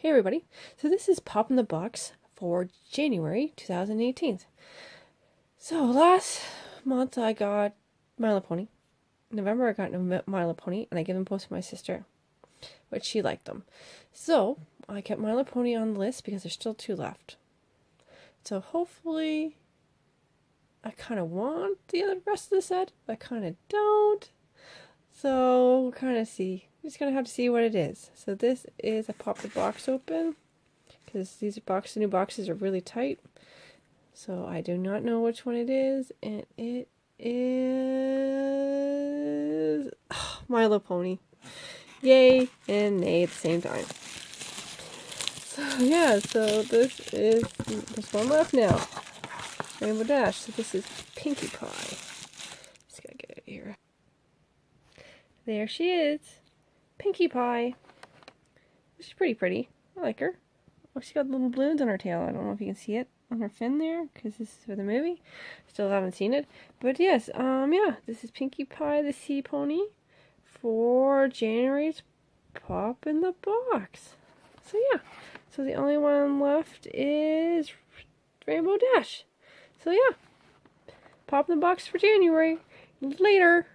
Hey everybody, so this is Pop in the Box for January 2018. So last month I got My Little Pony. November I got My Little Pony and I gave them both to my sister, but she liked them. So I kept My Little Pony on the list because there's still 2 left. So hopefully I kind of want the rest of the set, but I kind of don't. So we'll kind of see. We're just going to have to see what it is. So this is a Pop the Box open, because these new boxes are really tight. So I do not know which one it is, and it is My Little Pony. Yay and nay at the same time. So yeah, so there's one left now. Rainbow Dash. So this is Pinkie Pie. Just gotta get it here. There she is. Pinkie Pie. She's pretty. I like her. Oh, she got little balloons on her tail. I don't know if you can see it on her fin there, because this is for the movie. Still haven't seen it. But yes, yeah, this is Pinkie Pie the Sea Pony for January's Pop in the Box. So yeah, so the only one left is Rainbow Dash. So yeah, Pop in the Box for January. Later.